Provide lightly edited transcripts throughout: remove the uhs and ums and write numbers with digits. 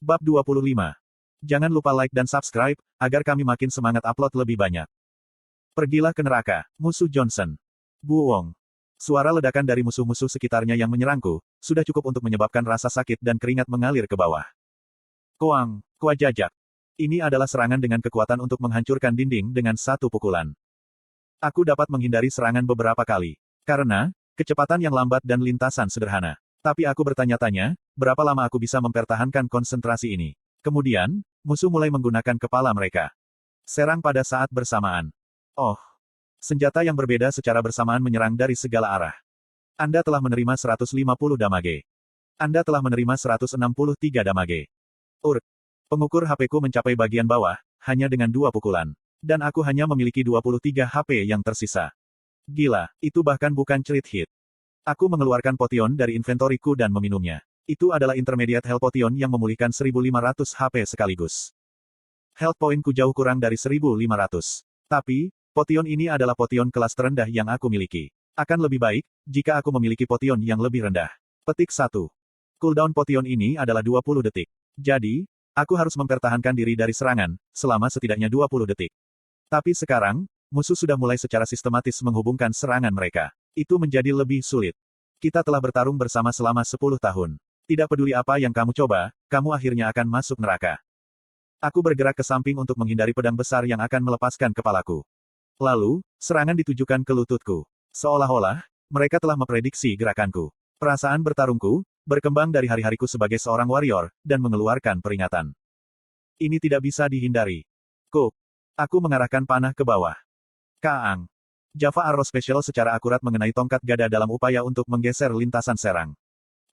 Bab 25. Jangan lupa like dan subscribe, agar kami makin semangat upload lebih banyak. Pergilah ke neraka, musuh Johnson. Buong. Suara ledakan dari musuh-musuh sekitarnya yang menyerangku, sudah cukup untuk menyebabkan rasa sakit dan keringat mengalir ke bawah. Koang, kuajajak. Ini adalah serangan dengan kekuatan untuk menghancurkan dinding dengan satu pukulan. Aku dapat menghindari serangan beberapa kali. Karena, kecepatan yang lambat dan lintasan sederhana. Tapi aku bertanya-tanya, berapa lama aku bisa mempertahankan konsentrasi ini? Kemudian, musuh mulai menggunakan kepala mereka. Serang pada saat bersamaan. Oh. Senjata yang berbeda secara bersamaan menyerang dari segala arah. Anda telah menerima 150 damage. Anda telah menerima 163 damage. Pengukur HP-ku mencapai bagian bawah, hanya dengan 2 pukulan. Dan aku hanya memiliki 23 HP yang tersisa. Gila, itu bahkan bukan crit hit. Aku mengeluarkan potion dari inventoriku dan meminumnya. Itu adalah intermediate health potion yang memulihkan 1500 HP sekaligus. Health point-ku jauh kurang dari 1500. Tapi, potion ini adalah potion kelas terendah yang aku miliki. Akan lebih baik, jika aku memiliki potion yang lebih rendah. Petik 1. Cooldown potion ini adalah 20 detik. Jadi, aku harus mempertahankan diri dari serangan, selama setidaknya 20 detik. Tapi sekarang, musuh sudah mulai secara sistematis menghubungkan serangan mereka. Itu menjadi lebih sulit. Kita telah bertarung bersama selama 10 tahun. Tidak peduli apa yang kamu coba, kamu akhirnya akan masuk neraka. Aku bergerak ke samping untuk menghindari pedang besar yang akan melepaskan kepalaku. Lalu, serangan ditujukan ke lututku. Seolah-olah, mereka telah memprediksi gerakanku. Perasaan bertarungku, berkembang dari hari-hariku sebagai seorang warrior, dan mengeluarkan peringatan. Ini tidak bisa dihindari. Aku mengarahkan panah ke bawah. Kaang. Java Arrow Special secara akurat mengenai tongkat gada dalam upaya untuk menggeser lintasan serang.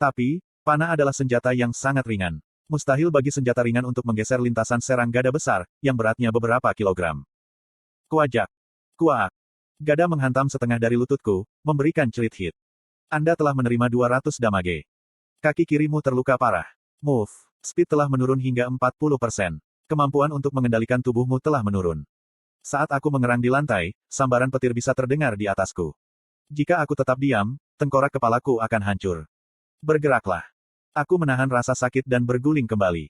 Tapi, panah adalah senjata yang sangat ringan. Mustahil bagi senjata ringan untuk menggeser lintasan serang gada besar, yang beratnya beberapa kilogram. Kuajak. Kuak. Gada menghantam setengah dari lututku, memberikan crit hit. Anda telah menerima 200 damage. Kaki kirimu terluka parah. Move speed telah menurun hingga 40%. Kemampuan untuk mengendalikan tubuhmu telah menurun. Saat aku mengerang di lantai, sambaran petir bisa terdengar di atasku. Jika aku tetap diam, tengkorak kepalaku akan hancur. Bergeraklah. Aku menahan rasa sakit dan berguling kembali.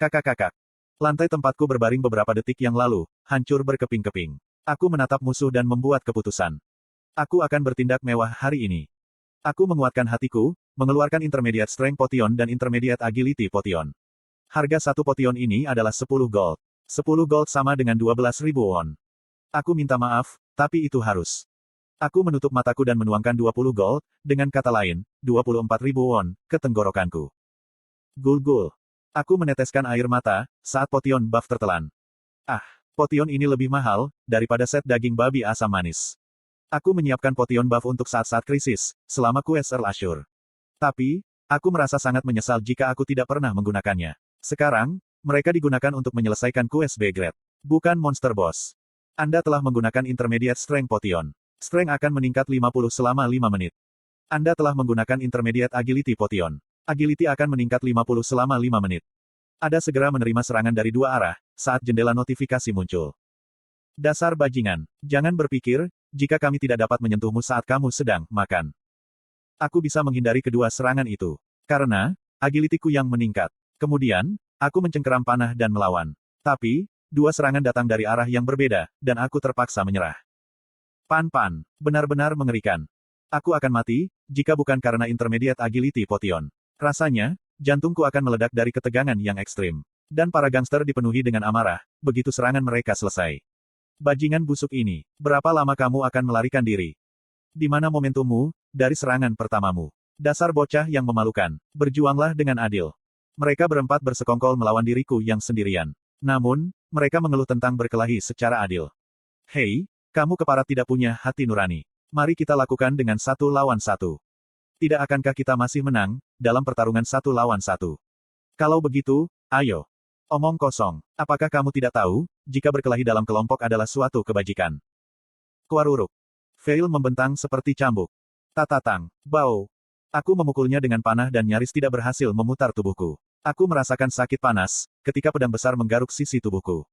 Kakak-kakak. Lantai tempatku berbaring beberapa detik yang lalu, hancur berkeping-keping. Aku menatap musuh dan membuat keputusan. Aku akan bertindak mewah hari ini. Aku menguatkan hatiku, mengeluarkan intermediate strength potion dan intermediate agility potion. Harga satu potion ini adalah 10 gold. 10 gold sama dengan 12.000 won. Aku minta maaf, tapi itu harus. Aku menutup mataku dan menuangkan 20 gold, dengan kata lain, 24.000 won, ke tenggorokanku. Gul-gul. Aku meneteskan air mata, saat potion buff tertelan. Potion ini lebih mahal, daripada set daging babi asam manis. Aku menyiapkan potion buff untuk saat-saat krisis, selama quest Earl Ashur. Tapi, aku merasa sangat menyesal jika aku tidak pernah menggunakannya. Sekarang, mereka digunakan untuk menyelesaikan quest B-grade. Bukan monster boss. Anda telah menggunakan intermediate strength potion. Strength akan meningkat 50 selama 5 menit. Anda telah menggunakan intermediate agility potion. Agility akan meningkat 50 selama 5 menit. Anda segera menerima serangan dari dua arah, saat jendela notifikasi muncul. Dasar bajingan. Jangan berpikir, jika kami tidak dapat menyentuhmu saat kamu sedang makan. Aku bisa menghindari kedua serangan itu. Karena, agility-ku yang meningkat. Kemudian, aku mencengkeram panah dan melawan. Tapi, dua serangan datang dari arah yang berbeda, dan aku terpaksa menyerah. Pan-pan, benar-benar mengerikan. Aku akan mati, jika bukan karena intermediate agility potion. Rasanya, jantungku akan meledak dari ketegangan yang ekstrim. Dan para gangster dipenuhi dengan amarah, begitu serangan mereka selesai. Bajingan busuk ini, berapa lama kamu akan melarikan diri? Di mana momentummu, dari serangan pertamamu? Dasar bocah yang memalukan, berjuanglah dengan adil. Mereka berempat bersekongkol melawan diriku yang sendirian. Namun, mereka mengeluh tentang berkelahi secara adil. Hei, kamu keparat tidak punya hati nurani. Mari kita lakukan dengan 1 lawan 1. Tidak akankah kita masih menang, dalam pertarungan 1 lawan 1? Kalau begitu, ayo. Omong kosong. Apakah kamu tidak tahu, jika berkelahi dalam kelompok adalah suatu kebajikan? Kuaruruk. Veil membentang seperti cambuk. Tatatang. Bau. Aku memukulnya dengan panah dan nyaris tidak berhasil memutar tubuhku. Aku merasakan sakit panas, ketika pedang besar menggaruk sisi tubuhku.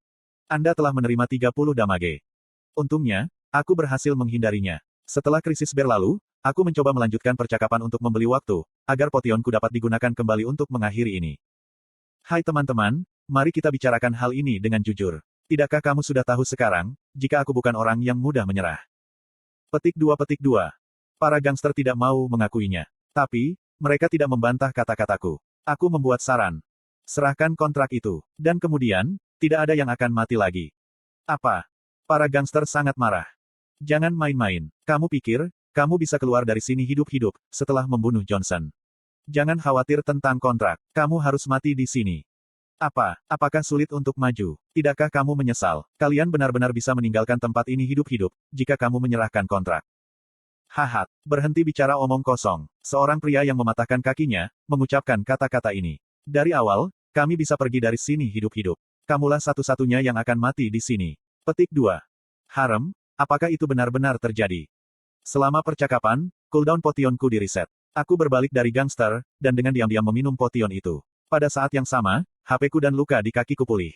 Anda telah menerima 30 damage. Untungnya, aku berhasil menghindarinya. Setelah krisis berlalu, aku mencoba melanjutkan percakapan untuk membeli waktu, agar potionku dapat digunakan kembali untuk mengakhiri ini. Hai teman-teman, mari kita bicarakan hal ini dengan jujur. Tidakkah kamu sudah tahu sekarang, jika aku bukan orang yang mudah menyerah? Petik 2. Para gangster tidak mau mengakuinya. Tapi, mereka tidak membantah kata-kataku. Aku membuat saran. Serahkan kontrak itu. Dan kemudian, tidak ada yang akan mati lagi. Apa? Para gangster sangat marah. Jangan main-main. Kamu pikir, kamu bisa keluar dari sini hidup-hidup, setelah membunuh Johnson. Jangan khawatir tentang kontrak. Kamu harus mati di sini. Apakah sulit untuk maju? Tidakkah kamu menyesal? Kalian benar-benar bisa meninggalkan tempat ini hidup-hidup, jika kamu menyerahkan kontrak. Hahat, berhenti bicara omong kosong. Seorang pria yang mematahkan kakinya, mengucapkan kata-kata ini. Dari awal, kami bisa pergi dari sini hidup-hidup. Kamulah satu-satunya yang akan mati di sini. Petik 2. Harem, apakah itu benar-benar terjadi? Selama percakapan, cooldown potionku di-reset. Aku berbalik dari gangster, dan dengan diam-diam meminum potion itu. Pada saat yang sama, HP-ku dan luka di kakiku pulih.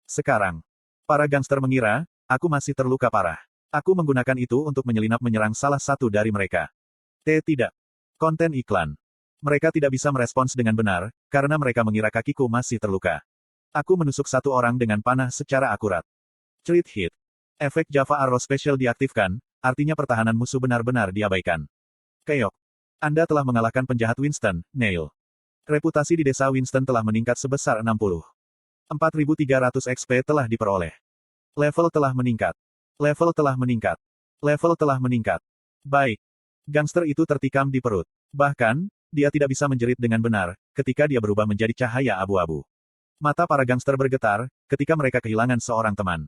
Sekarang, para gangster mengira, aku masih terluka parah. Aku menggunakan itu untuk menyelinap menyerang salah satu dari mereka. Tidak. Konten iklan. Mereka tidak bisa merespons dengan benar, karena mereka mengira kakiku masih terluka. Aku menusuk satu orang dengan panah secara akurat. Crit hit. Efek Java Arrow Special diaktifkan, artinya pertahanan musuh benar-benar diabaikan. Keok. Anda telah mengalahkan penjahat Winston, Neil. Reputasi di desa Winston telah meningkat sebesar 64.300 XP telah diperoleh. Level telah meningkat. Level telah meningkat. Level telah meningkat. Baik. Gangster itu tertikam di perut. Bahkan, dia tidak bisa menjerit dengan benar, ketika dia berubah menjadi cahaya abu-abu. Mata para gangster bergetar, ketika mereka kehilangan seorang teman.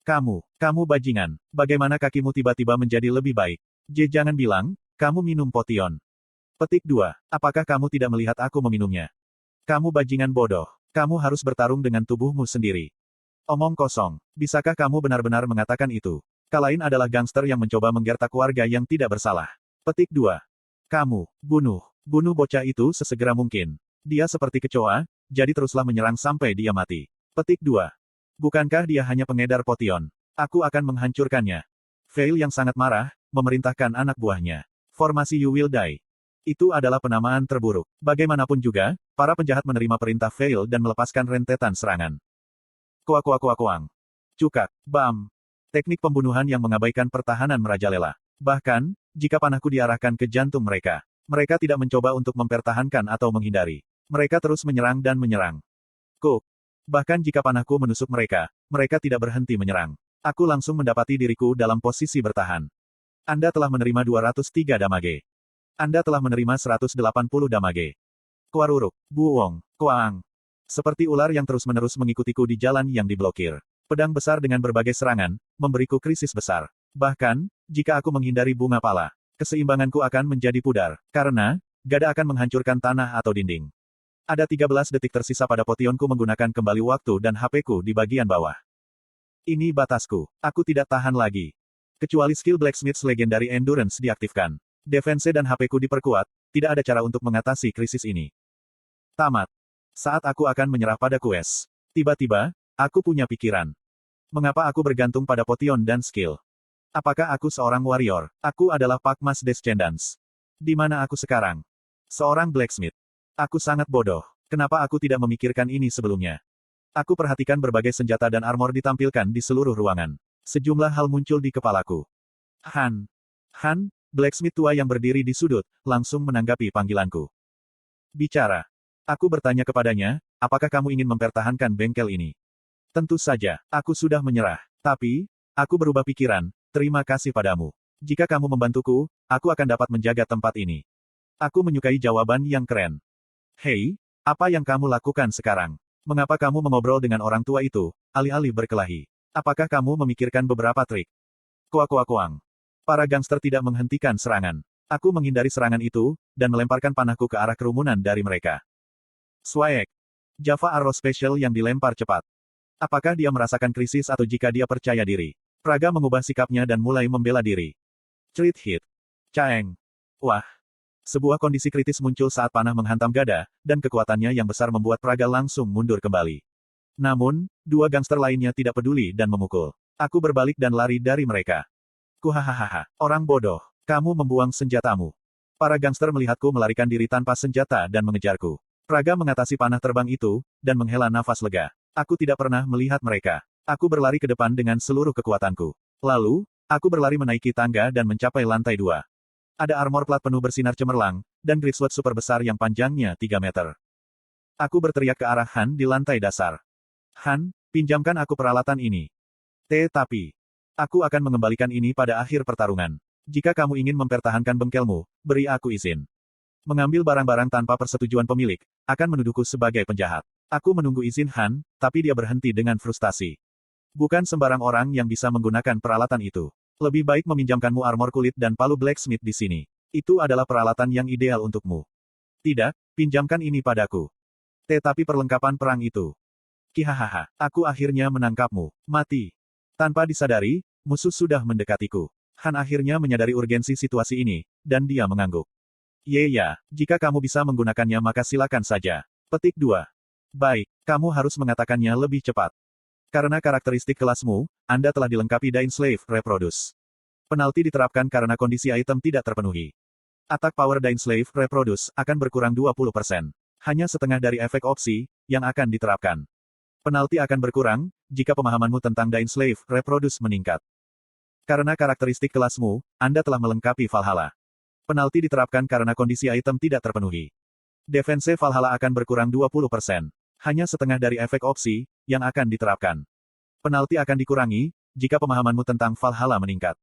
Kamu bajingan. Bagaimana kakimu tiba-tiba menjadi lebih baik? Jangan bilang, kamu minum potion. Petik 2. Apakah kamu tidak melihat aku meminumnya? Kamu bajingan bodoh. Kamu harus bertarung dengan tubuhmu sendiri. Omong kosong. Bisakah kamu benar-benar mengatakan itu? Kalian adalah gangster yang mencoba menggertak warga yang tidak bersalah. Petik 2. Kamu, bunuh bocah itu sesegera mungkin. Dia seperti kecoa, jadi teruslah menyerang sampai dia mati. Petik 2. Bukankah dia hanya pengedar potion? Aku akan menghancurkannya. Veil yang sangat marah, memerintahkan anak buahnya. Formasi You Will Die. Itu adalah penamaan terburuk. Bagaimanapun juga, para penjahat menerima perintah Veil dan melepaskan rentetan serangan. Kuang. Cukak, bam. Teknik pembunuhan yang mengabaikan pertahanan merajalela. Bahkan, jika panahku diarahkan ke jantung mereka, mereka tidak mencoba untuk mempertahankan atau menghindari. Mereka terus menyerang dan menyerang. Bahkan jika panahku menusuk mereka, mereka tidak berhenti menyerang. Aku langsung mendapati diriku dalam posisi bertahan. Anda telah menerima 203 damage. Anda telah menerima 180 damage. Kuaruruk, Buwong, Kuang. Seperti ular yang terus-menerus mengikutiku di jalan yang diblokir. Pedang besar dengan berbagai serangan, memberiku krisis besar. Bahkan, jika aku menghindari bunga pala, keseimbanganku akan menjadi pudar, karena, gada akan menghancurkan tanah atau dinding. Ada 13 detik tersisa pada potionku menggunakan kembali waktu dan HP-ku di bagian bawah. Ini batasku. Aku tidak tahan lagi. Kecuali skill Blacksmith's Legendary Endurance diaktifkan. Defense dan HP-ku diperkuat, tidak ada cara untuk mengatasi krisis ini. Tamat. Saat aku akan menyerah pada quest. Tiba-tiba, aku punya pikiran. Mengapa aku bergantung pada potion dan skill? Apakah aku seorang warrior? Aku adalah Pakmas Descendants. Di mana aku sekarang? Seorang blacksmith. Aku sangat bodoh. Kenapa aku tidak memikirkan ini sebelumnya? Aku perhatikan berbagai senjata dan armor ditampilkan di seluruh ruangan. Sejumlah hal muncul di kepalaku. Han, blacksmith tua yang berdiri di sudut, langsung menanggapi panggilanku. Bicara. Aku bertanya kepadanya, apakah kamu ingin mempertahankan bengkel ini? Tentu saja, aku sudah menyerah. Tapi, aku berubah pikiran, terima kasih padamu. Jika kamu membantuku, aku akan dapat menjaga tempat ini. Aku menyukai jawaban yang keren. Hei, apa yang kamu lakukan sekarang? Mengapa kamu mengobrol dengan orang tua itu, alih-alih berkelahi? Apakah kamu memikirkan beberapa trik? Kuang. Para gangster tidak menghentikan serangan. Aku menghindari serangan itu, dan melemparkan panahku ke arah kerumunan dari mereka. Swag. Java Arrow Special yang dilempar cepat. Apakah dia merasakan krisis atau jika dia percaya diri? Praga mengubah sikapnya dan mulai membela diri. Crit hit. Caeng. Wah. Sebuah kondisi kritis muncul saat panah menghantam gada, dan kekuatannya yang besar membuat Praga langsung mundur kembali. Namun, dua gangster lainnya tidak peduli dan memukul. Aku berbalik dan lari dari mereka. Kuhahaha, orang bodoh. Kamu membuang senjatamu. Para gangster melihatku melarikan diri tanpa senjata dan mengejarku. Praga mengatasi panah terbang itu, dan menghela nafas lega. Aku tidak pernah melihat mereka. Aku berlari ke depan dengan seluruh kekuatanku. Lalu, aku berlari menaiki tangga dan mencapai lantai 2. Ada armor plat penuh bersinar cemerlang, dan greatsword super besar yang panjangnya 3 meter. Aku berteriak ke arah Han di lantai dasar. Han, pinjamkan aku peralatan ini. Tapi, aku akan mengembalikan ini pada akhir pertarungan. Jika kamu ingin mempertahankan bengkelmu, beri aku izin. Mengambil barang-barang tanpa persetujuan pemilik, akan menuduhku sebagai penjahat. Aku menunggu izin Han, tapi dia berhenti dengan frustasi. Bukan sembarang orang yang bisa menggunakan peralatan itu. Lebih baik meminjamkanmu armor kulit dan palu blacksmith di sini. Itu adalah peralatan yang ideal untukmu. Tidak, pinjamkan ini padaku. Tetapi perlengkapan perang itu. Kihahaha, aku akhirnya menangkapmu. Mati. Tanpa disadari, musuh sudah mendekatiku. Han akhirnya menyadari urgensi situasi ini, dan dia mengangguk. Ya, jika kamu bisa menggunakannya maka silakan saja. Petik 2. Baik, kamu harus mengatakannya lebih cepat. Karena karakteristik kelasmu, Anda telah dilengkapi Dainslave Reproduce. Penalti diterapkan karena kondisi item tidak terpenuhi. Attack power Dainslave Reproduce akan berkurang 20%. Hanya setengah dari efek opsi, yang akan diterapkan. Penalti akan berkurang, jika pemahamanmu tentang Dainslave Reproduce meningkat. Karena karakteristik kelasmu, Anda telah melengkapi Valhalla. Penalti diterapkan karena kondisi item tidak terpenuhi. Defense Valhalla akan berkurang 20%. Hanya setengah dari efek opsi, yang akan diterapkan. Penalti akan dikurangi, jika pemahamanmu tentang Valhalla meningkat.